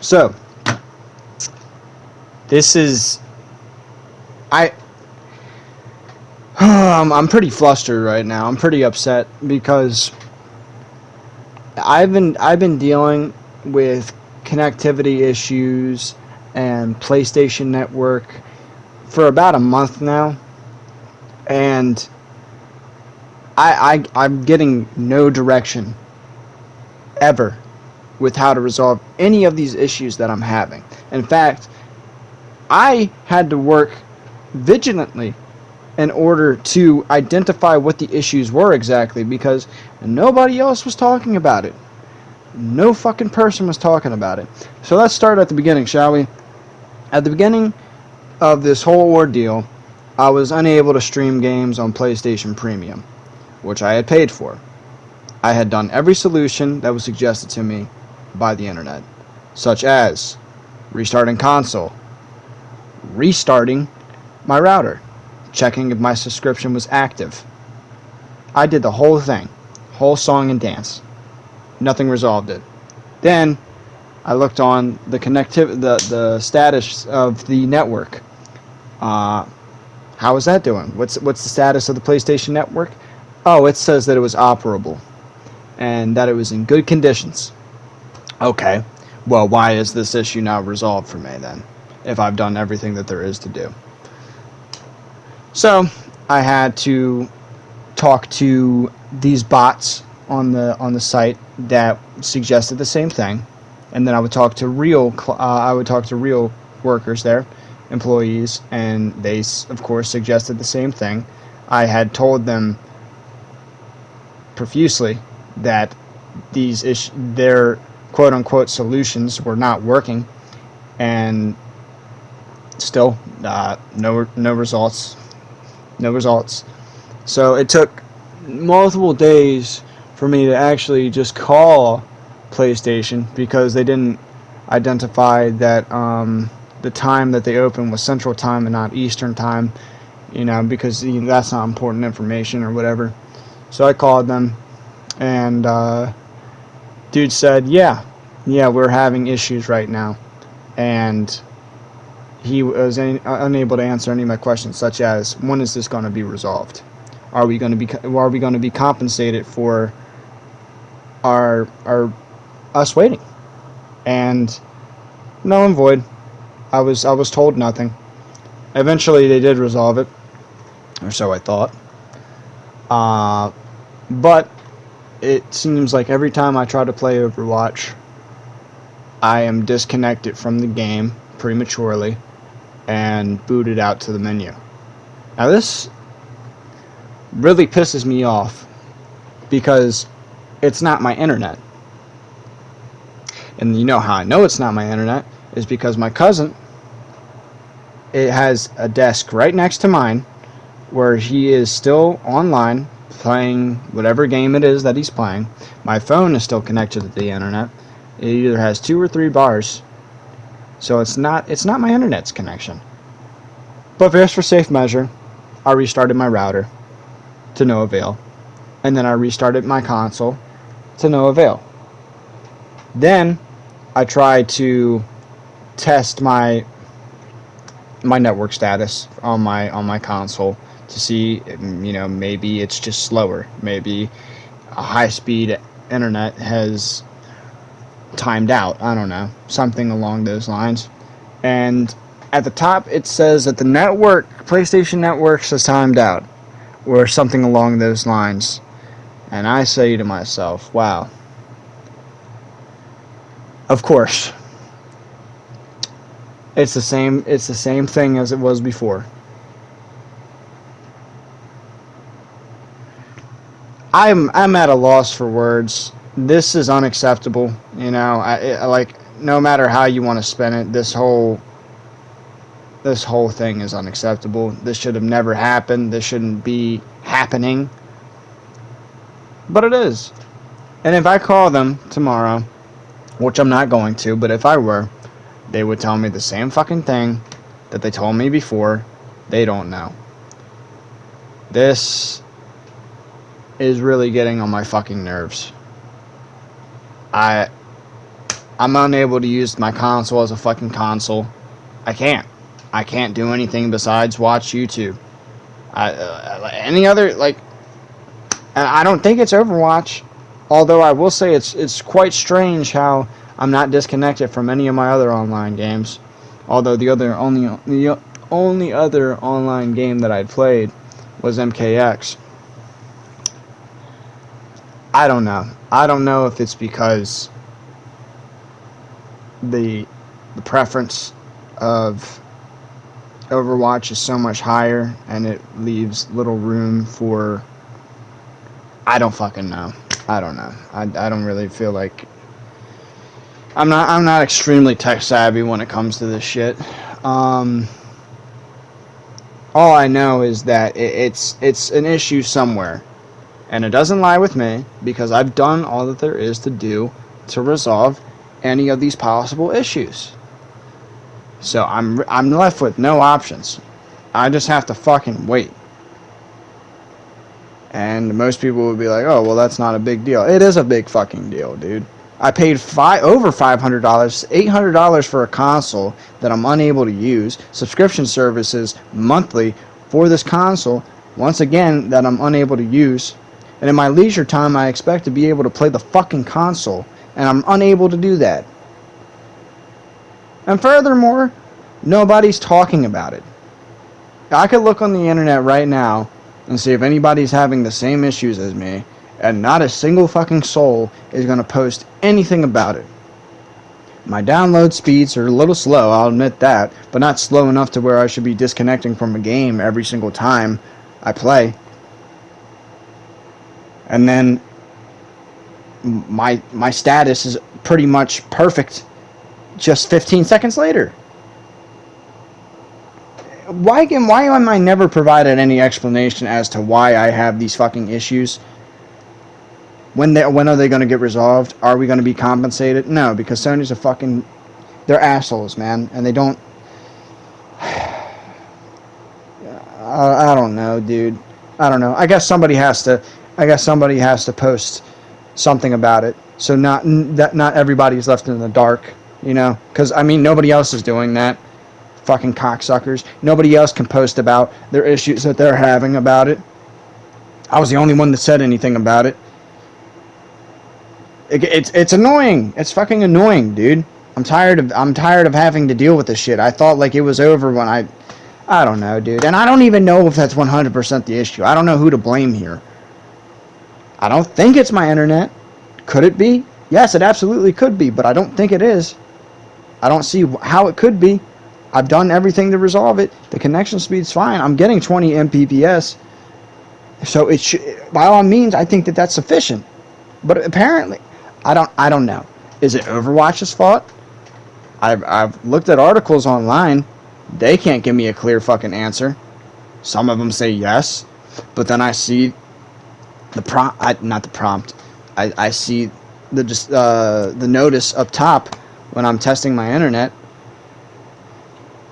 So, this is... I... I'm pretty flustered right now. I'm pretty upset because I've been dealing with connectivity issues and PlayStation Network for about a month now, and I'm getting no direction ever with how to resolve any of these issues that I'm having. In fact, I had to work vigilantly in order to identify what the issues were exactly, because nobody else was talking about it. No fucking person was talking about it. So let's start at the beginning, shall we? At the beginning of this whole ordeal, I was unable to stream games on PlayStation Premium, which I had paid for. I had done every solution that was suggested to me by the internet, such as restarting console, restarting my router, checking if my subscription was active. I did the whole thing, whole song and dance. Nothing resolved it. Then I looked on the status of the network. How is that doing? What's the status of the PlayStation Network? Oh, it says that it was operable and that it was in good conditions. Okay, well, why is this issue not resolved for me then, if I've done everything that there is to do? So I had to talk to these bots on the site that suggested the same thing, and then I would talk to real workers there, employees, and they of course suggested the same thing. I had told them profusely that their quote unquote solutions were not working, and still no results. No results. So it took multiple days for me to actually just call PlayStation, because they didn't identify that the time that they opened was Central Time and not Eastern Time, because that's not important information or whatever. So I called them, and dude said, yeah, we're having issues right now, and he was unable to answer any of my questions, such as, when is this going to be resolved? Are we going to be compensated for us waiting? And null and void. I was told nothing. Eventually, they did resolve it, or so I thought. But it seems like every time I try to play Overwatch, I am disconnected from the game prematurely and booted out to the menu. Now this really pisses me off, because it's not my internet. And you know how I know it's not my internet is because my cousin, it has a desk right next to mine where he is still online playing whatever game it is that he's playing. My phone is still connected to the internet. It either has 2 or 3 bars. So it's not my internet's connection. But just for safe measure, I restarted my router to no avail. And then I restarted my console to no avail. Then I tried to test my network status on my console to see, maybe it's just slower. Maybe a high-speed internet has timed out. I don't know, something along those lines. And at the top it says that the PlayStation Network has timed out, or something along those lines. And I say to myself, wow. Of course, it's the same thing as it was before. I'm at a loss for words. This is unacceptable. No matter how you want to spin it, this whole thing is unacceptable. This should have never happened. This shouldn't be happening. But it is. And if I call them tomorrow, which I'm not going to, but if I were, they would tell me the same fucking thing that they told me before. They don't know. This is really getting on my fucking nerves. I'm I'm unable to use my console as a fucking console. I can't. I can't do anything besides watch YouTube. Any other, like, and I don't think it's Overwatch, although I will say it's quite strange how I'm not disconnected from any of my other online games. Although the only other online game that I'd played was MKX. I don't know. I don't know if it's because the preference of Overwatch is so much higher and it leaves little room for, I don't fucking know. I don't know. I don't really feel like I'm not extremely tech savvy when it comes to this shit. All I know is that it's an issue somewhere, and it doesn't lie with me because I've done all that there is to do to resolve any of these possible issues. So I'm left with no options. I just have to fucking wait. And most people would be like, "Oh, well, that's not a big deal." It is a big fucking deal, dude. I paid over $500, $800 for a console that I'm unable to use. Subscription services monthly for this console, once again, that I'm unable to use. And in my leisure time, I expect to be able to play the fucking console, and I'm unable to do that. And furthermore, nobody's talking about it. I could look on the internet right now and see if anybody's having the same issues as me, and not a single fucking soul is going to post anything about it. My download speeds are a little slow, I'll admit that, but not slow enough to where I should be disconnecting from a game every single time I play. And then my status is pretty much perfect just 15 seconds later. Why am I never provided any explanation as to why I have these fucking issues? When are they going to get resolved? Are we going to be compensated? No, because Sony's they're assholes, man, and they don't. I don't know, dude. I don't know. I guess somebody has to post something about it, so not everybody's left in the dark, you know? Because I mean, nobody else is doing that. Fucking cocksuckers. Nobody else can post about their issues that they're having about it. I was the only one that said anything about it. It's annoying. It's fucking annoying, dude. I'm tired of having to deal with this shit. I thought like it was over when I don't know, dude. And I don't even know if that's 100% the issue. I don't know who to blame here. I don't think it's my internet. Could it be? Yes, it absolutely could be, but I don't think it is. I don't see how it could be. I've done everything to resolve it. The connection speed's fine. I'm getting 20 Mbps. So it should, by all means, I think that that's sufficient. But apparently, I don't know. Is it Overwatch's fault? I've looked at articles online. They can't give me a clear fucking answer. Some of them say yes, but then I see the prompt. I see the notice up top when I'm testing my internet.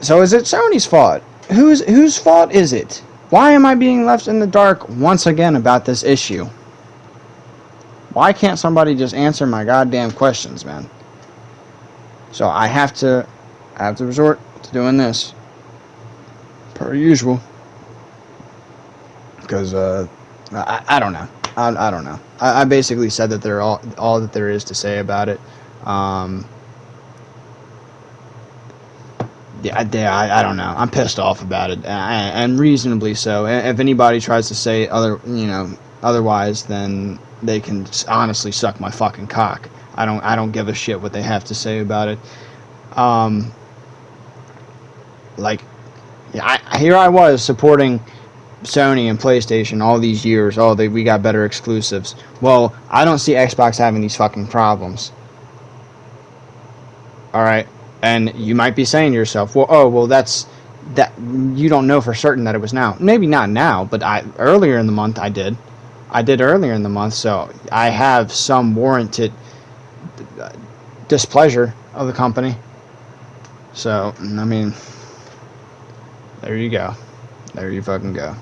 So is it Sony's fault? Whose fault is it? Why am I being left in the dark once again about this issue? Why can't somebody just answer my goddamn questions, man? So I have to resort to doing this, per usual. Because I don't know. I don't know. I basically said that they're all that there is to say about it. I don't know. I'm pissed off about it, and reasonably so. If anybody tries to say otherwise, then they can honestly suck my fucking cock. I don't give a shit what they have to say about it. Here I was supporting Sony and PlayStation all these years. We got better exclusives. Well, I don't see Xbox having these fucking problems. All right. And you might be saying to yourself, that's that you don't know for certain that it was now. Maybe not now, but earlier in the month I did. I did earlier in the month, so I have some warranted displeasure of the company. So, I mean, there you go. There you fucking go.